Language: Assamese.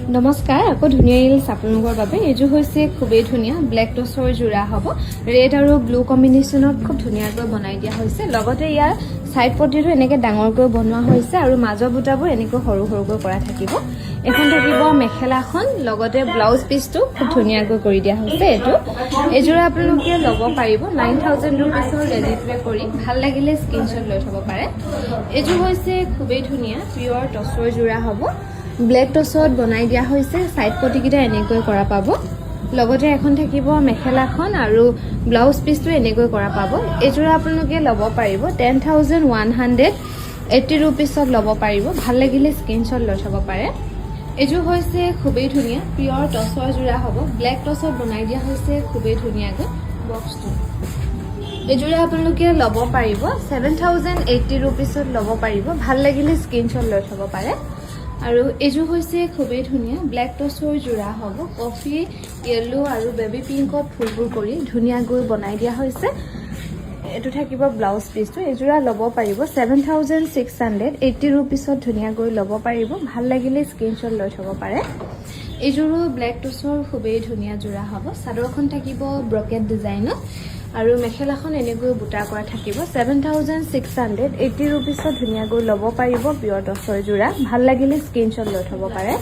নমস্কাৰ আকৌ ধুনীয়া ৰিলছ আপোনালোকৰ বাবে এইযোৰ হৈছে খুবেই ধুনীয়া ব্লেক টছৰ যোৰা হ'ব ৰেড আৰু ব্লু কম্বিনেশ্যনত খুব ধুনীয়াকৈ বনাই দিয়া হৈছে লগতে ইয়াৰ সাইড পটিটো এনেকৈ ডাঙৰকৈ বনোৱা হৈছে আৰু মাজৰ বুটাবোৰ এনেকৈ সৰু সৰুকৈ কৰা থাকিব এখন থাকিব মেখেলাখন লগতে ব্লাউজ পিচটো খুব ধুনীয়াকৈ কৰি দিয়া হৈছে এইযোৰ আপোনালোকে ল'ব পাৰিব 9000 ৰুপিছৰ ৰেডি টু ৱেৰ কৰি ভাল লাগিলে স্ক্ৰীনশ্বট লৈ থ'ব পাৰে এইযোৰ হৈছে খুবেই ধুনীয়া পিয়ৰ টছৰ যোৰা হ'ব ব্লেক টছত বনাই দিয়া হৈছে সাইড পটিকিটা এনেকৈ কৰা পাব লগতে এখন থাকিব মেখেলাখন আৰু ব্লাউজ পিচটো এনেকৈ কৰা পাব এইযোৰ আপোনালোকে ল'ব পাৰিব 10180 ৰুপিছত ল'ব পাৰিব ভাল লাগিলে স্ক্ৰীনশ্বট লৈ থ'ব পাৰে এইযোৰ হৈছে খুবেই ধুনীয়া পিয়ৰ টছৰ যোৰা হ'ব ব্লেক টছত বনাই দিয়া হৈছে খুবেই ধুনীয়াকৈ বক্সটো এইযোৰ আপোনালোকে ল'ব পাৰিব 7080 ৰুপিছত ল'ব পাৰিব ভাল লাগিলে স্ক্ৰীনশ্বট লৈ থ'ব পাৰে আৰু এইযোৰ হৈছে খুবেই ধুনীয়া ব্লেক টছৰ যোৰা হ'ব কফি য়েলো আৰু বেবি পিংকত ফুলবোৰ কৰি ধুনীয়াকৈ বনাই দিয়া হৈছে এটো থাকিব ব্লাউজ পিচটো এইযোৰা ল'ব পাৰিব 7680 ৰুপিছত ধুনীয়াকৈ ল'ব পাৰিব ভাল লাগিলে স্ক্ৰীনশ্বট লৈ থ'ব পাৰে এইযোৰো ব্লেক টছৰ খুবেই ধুনীয়া যোৰা হ'ব চাদৰখন থাকিব ব্ৰকেট ডিজাইনত আৰু মেখেলাখন এনেকৈ বুটা কৰা থাকিব 7680 ৰুপিছত ধুনীয়াকৈ ল'ব পাৰিব পিয়ৰ টছৰ যোৰা ভাল লাগিলে স্ক্ৰীনশ্বট লৈ থ'ব পাৰে